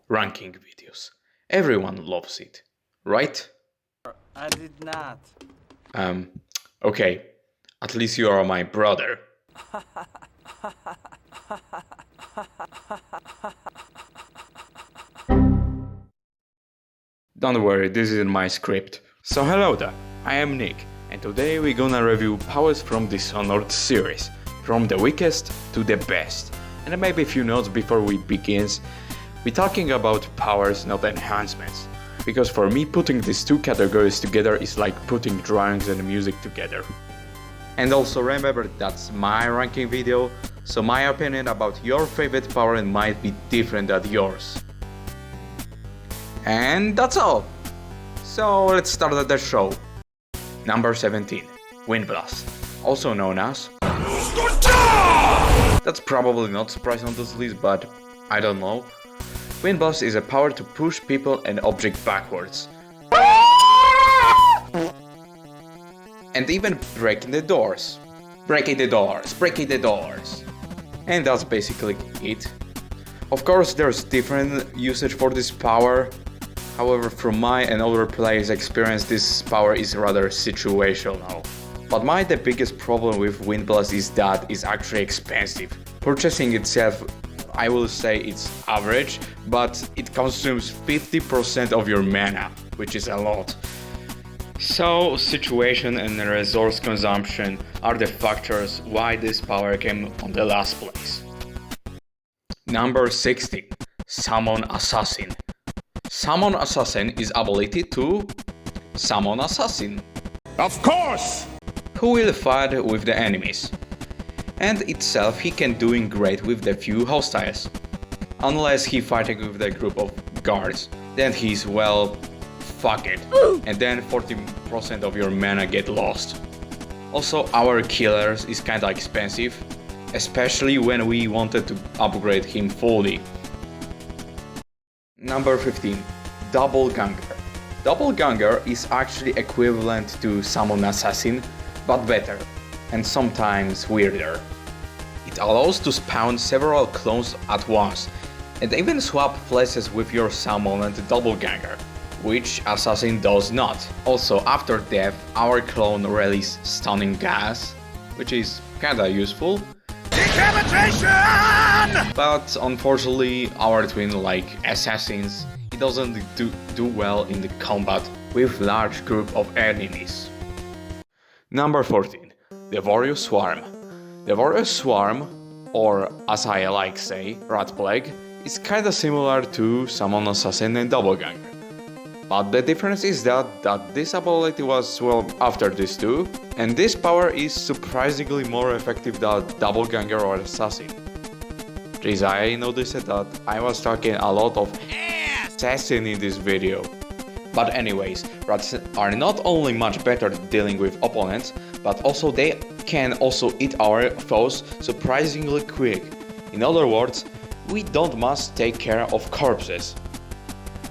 ranking videos. Everyone loves it, right? I did not. Okay, at least you are my brother. Don't worry, this isn't my script. So hello there, I am Nick, and today we're gonna review powers from Dishonored series, from the weakest to the best. And maybe a few notes before we begin. We're talking about powers, not enhancements. Because for me, putting these two categories together is like putting drawings and music together. And also remember, that's my ranking video, so my opinion about your favorite power might be different than yours. And that's all. So let's start the show. Number 17, Wind Blast, also known as... That's probably not surprising on this list, but I don't know. Wind Blast is a power to push people and objects backwards. And even breaking the doors. Breaking the doors. And that's basically it. Of course, there's different usage for this power. However, from my and other players' experience, this power is rather situational. But the biggest problem with Wind Blast is that it's actually expensive. Purchasing itself, I will say it's average, but it consumes 50% of your mana, which is a lot. So, situation and resource consumption are the factors why this power came on the last place. Number 16, Summon Assassin. Summon Assassin is ability to summon assassin. Of course! Who will fight with the enemies. And itself he can doing great with the few hostiles. Unless he fighting with the group of guards, then he's well, fuck it. And then 40% of your mana get lost. Also our killers is kinda expensive, especially when we wanted to upgrade him fully. Number 15, Doppelganger. Doppelganger is actually equivalent to Summon Assassin, but better, and sometimes weirder. It allows to spawn several clones at once, and even swap places with your summoned doppelganger, which Assassin does not. Also, after death, our clone releases stunning gas, which is kinda useful. Decapitation! But unfortunately, our twin, like assassins, it doesn't do well in the combat with large group of enemies. Number 14, the Warrior Swarm. The Warrior Swarm, or as I like say, Rat Plague, is kinda similar to Summon Assassin and Doppelganger. But the difference is that this ability was, well, after these two, and this power is surprisingly more effective than Doppelganger or Assassin. Jeez, I noticed that I was talking a lot of assassin in this video. But anyways, rats are not only much better dealing with opponents, but also they can also eat our foes surprisingly quick. In other words, we don't must take care of corpses.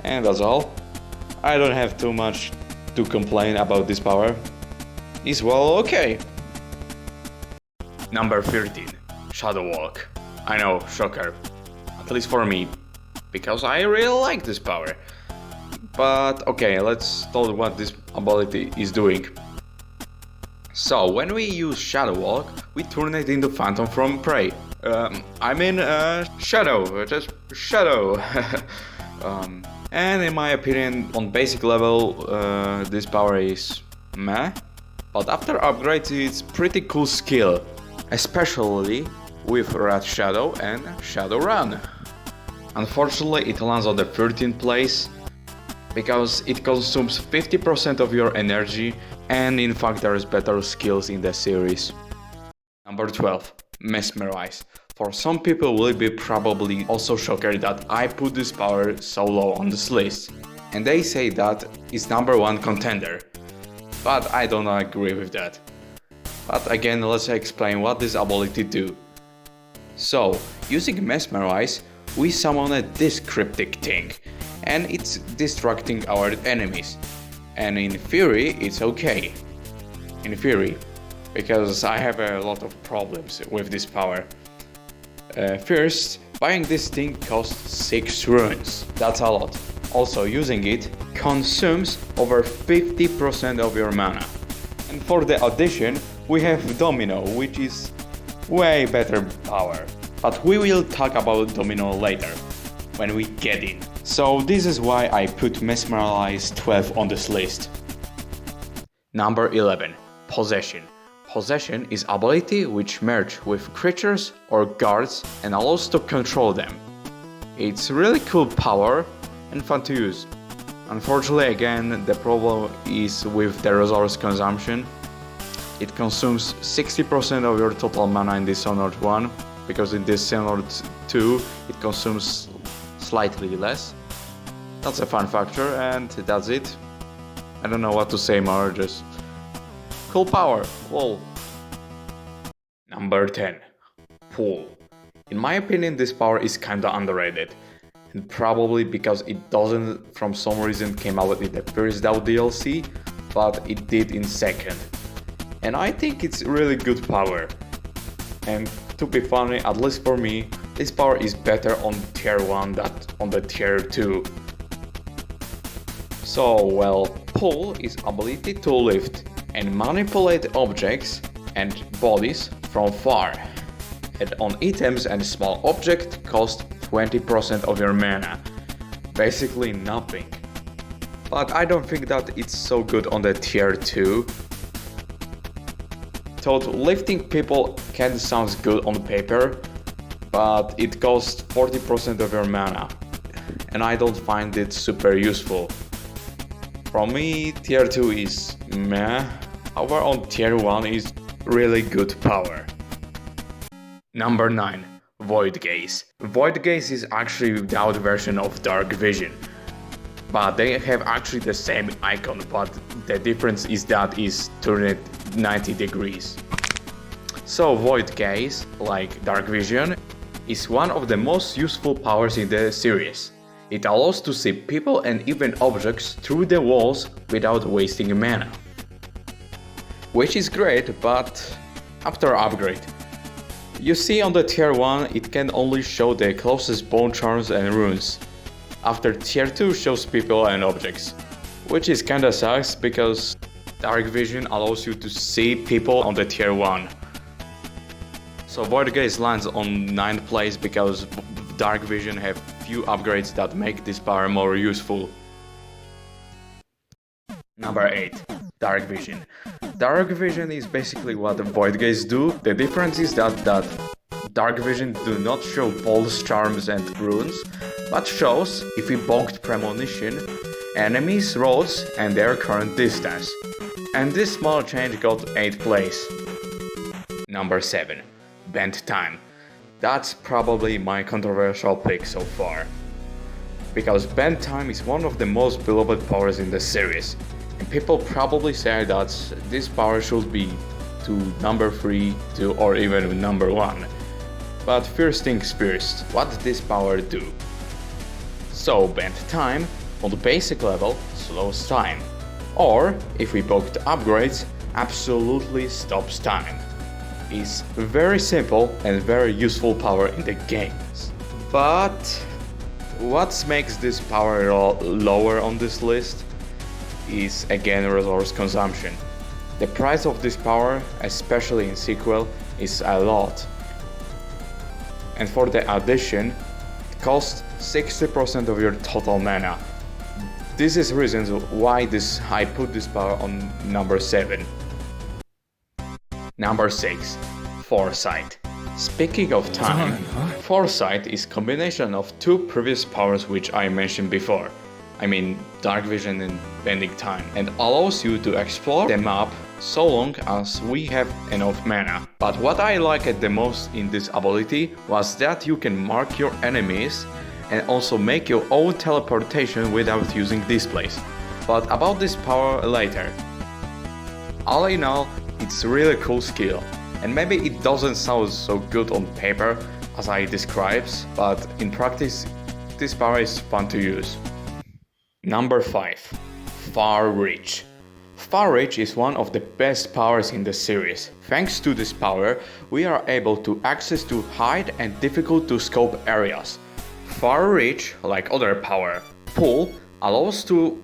And that's all. I don't have too much to complain about this power. It's well okay. Number 13, Shadow Walk. I know, shocker. At least for me, because I really like this power. But okay, let's talk what this ability is doing. So, when we use Shadow Walk, we turn it into Phantom from Prey. Shadow, just Shadow. And in my opinion, on basic level, this power is meh. But after upgrades, it's pretty cool skill. Especially with Rat Shadow and Shadow Run. Unfortunately, it lands on the 13th place, because it consumes 50% of your energy, and in fact there is better skills in the series. Number 12, Mesmerize. For some people will be probably also shocked that I put this power so low on this list, and they say that it's number 1 contender, but I don't agree with that. But again, let's explain what this ability do. So, using Mesmerize, we summon this cryptic thing, and it's distracting our enemies. And in theory, it's okay. In theory, because I have a lot of problems with this power. First, Buying this thing costs 6 runes. That's a lot. Also, using it consumes over 50% of your mana. And for the addition, we have Domino, which is way better power. But we will talk about Domino later, when we get in. So this is why I put Mesmerize 12 on this list. Number 11. Possession. Possession is ability which merge with creatures or guards and allows to control them. It's really cool power and fun to use. Unfortunately, again, the problem is with the resource consumption. It consumes 60% of your total mana in Dishonored 1, because in Dishonored 2 it consumes slightly less. That's a fun factor, and that's it. I don't know what to say more, just cool power, lol. Number 10. Pull. In my opinion, this power is kinda underrated. And probably because it doesn't, from some reason, came out in the first DAO DLC, but it did in second. And I think it's really good power. And to be funny, at least for me, this power is better on tier 1 than on the tier 2. So, well, pull is ability to lift and manipulate objects and bodies from far. And on items and small objects cost 20% of your mana. Basically nothing. But I don't think that it's so good on the tier 2. Thought lifting people can sound good on paper, but it costs 40% of your mana. And I don't find it super useful. For me, tier 2 is meh. However, on tier 1 is really good power. Number 9. Void Gaze. Void Gaze is actually without version of Dark Vision. But they have actually the same icon, but the difference is that is turned 90 degrees. So Void Gaze, like Dark Vision, is one of the most useful powers in the series. It allows to see people and even objects through the walls without wasting mana. Which is great, but after upgrade. You see on the tier 1 it can only show the closest bone charms and runes. After tier 2 shows people and objects. Which is kinda sucks because Dark Vision allows you to see people on the tier 1. So Void Gaze lands on 9th place because Dark Vision have few upgrades that make this power more useful. Number 8. Dark Vision. Dark Vision is basically what the Void Gaze do. The difference is that Dark Vision do not show pulse charms and runes, but shows, if evoked premonition, enemies, roads and their current distance. And this small change got 8th place. Number 7. Bend Time. That's probably my controversial pick so far. Because Bend Time is one of the most beloved powers in the series. And people probably say that this power should be to number 3, 2 or even number 1. But first things first, what does this power do? So Bend Time, on the basic level, slows time. Or, if we book the upgrades, absolutely stops time. It's very simple and very useful power in the games. But what makes this power lower on this list is again resource consumption. The price of this power, especially in sequel, is a lot. And for the addition, it costs 60% of your total mana. This is reasons why I put this power on number 7. Number 6. Foresight. Speaking of time, Foresight is combination of two previous powers which I mentioned before. I mean Dark Vision and Bending Time, and allows you to explore the map so long as we have enough mana. But what I liked the most in this ability was that you can mark your enemies and also make your own teleportation without using displays. But about this power later. All in all, it's really cool skill, and maybe it doesn't sound so good on paper as I describes, but in practice this power is fun to use. Number 5. Far Reach. Far Reach is one of the best powers in the series. Thanks to this power, we are able to access to hide and difficult to scope areas. Far Reach, like other power, Pull, allows to,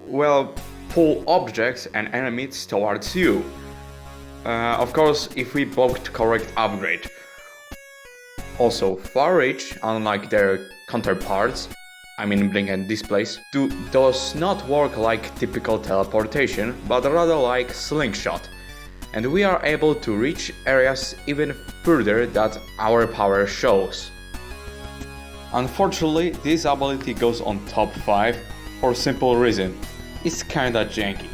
well, pull objects and enemies towards you. Of course, if we bought correct upgrade. Also, Far Reach, unlike their counterparts, I mean Blink and Displace, does not work like typical teleportation, but rather like Slingshot, and we are able to reach areas even further that our power shows. Unfortunately, this ability goes on top 5 for simple reason, it's kinda janky.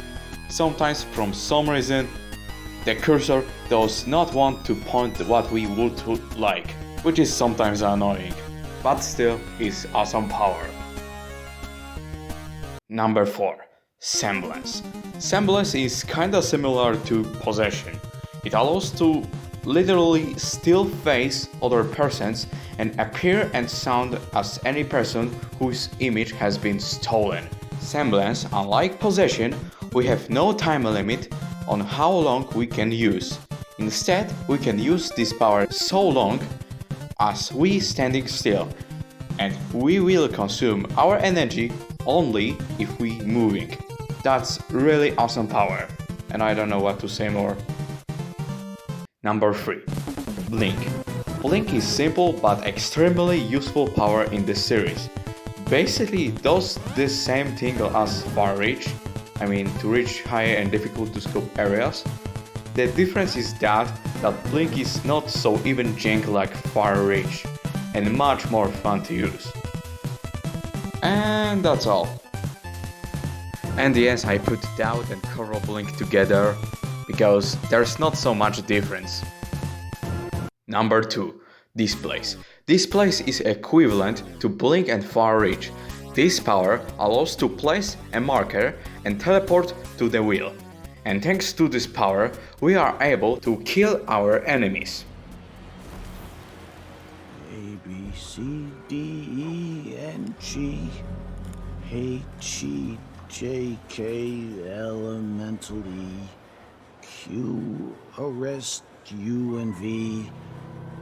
Sometimes from some reason, the cursor does not want to point what we would like, which is sometimes annoying, but still is awesome power. Number 4. Semblance. Semblance is kinda similar to Possession. It allows to literally still face other persons and appear and sound as any person whose image has been stolen. Semblance, unlike Possession, we have no time limit on how long we can use. Instead, we can use this power so long as we standing still, and we will consume our energy only if we moving. That's really awesome power, and I don't know what to say more. Number 3. Blink. Blink is simple but extremely useful power in this series. Basically it does the same thing as Far Reach, I mean to reach high and difficult to scope areas. The difference is that Blink is not so even janky like Far Reach, and much more fun to use. And that's all. And yes, I put Doubt and Coral Blink together because there's not so much difference. Number 2. Displace. Displace is equivalent to Blink and Far Reach. This power allows to place a marker and teleport to the wheel. And thanks to this power, we are able to kill our enemies. A, B, C, D, E, N, G, H, E, J, K, elemental E, Q, arrest, U and V,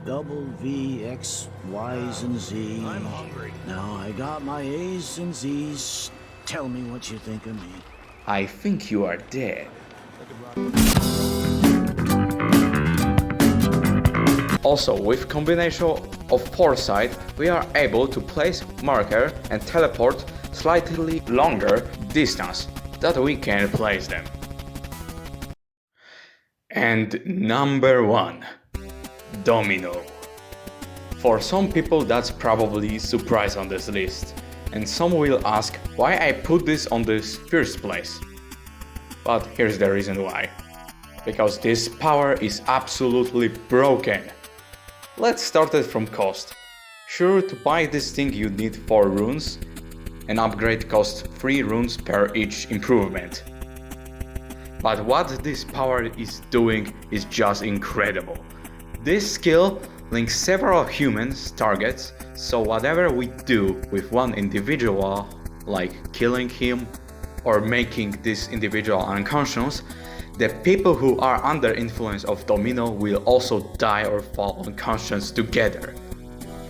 double V, X, Y's and Z. I'm hungry. Now I got my A's and Z's. Tell me what you think of me. I think you are dead. Also, with combination of foresight, we are able to place marker and teleport slightly longer distance that we can place them. And number 1. Domino. For some people that's probably surprise on this list, and some will ask why I put this on this first place. But here's the reason why. Because this power is absolutely broken. Let's start it from cost. Sure, to buy this thing you need 4 runes. An upgrade costs 3 runes per each improvement. But what this power is doing is just incredible. This skill links several humans targets, so whatever we do with one individual, like killing him or making this individual unconscious, the people who are under influence of Domino will also die or fall unconscious together.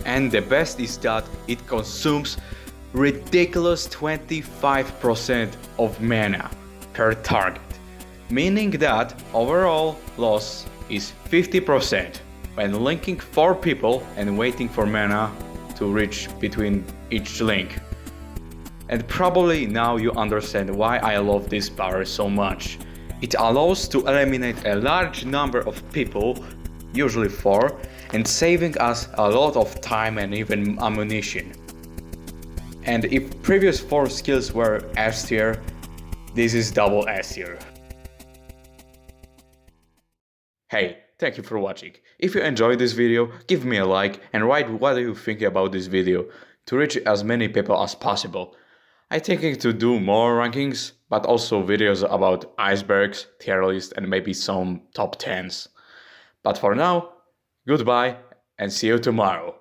And the best is that it consumes ridiculous 25% of mana per target, meaning that overall loss is 50% when linking 4 people and waiting for mana to reach between each link. And probably now you understand why I love this power so much. It allows to eliminate a large number of people, usually 4, and saving us a lot of time and even ammunition. And if previous 4 skills were S tier, this is double S tier. Hey, thank you for watching. If you enjoyed this video, give me a like and write what you think about this video to reach as many people as possible. I'm thinking to do more rankings, but also videos about icebergs, tier list and maybe some top 10s. But for now, goodbye and see you tomorrow.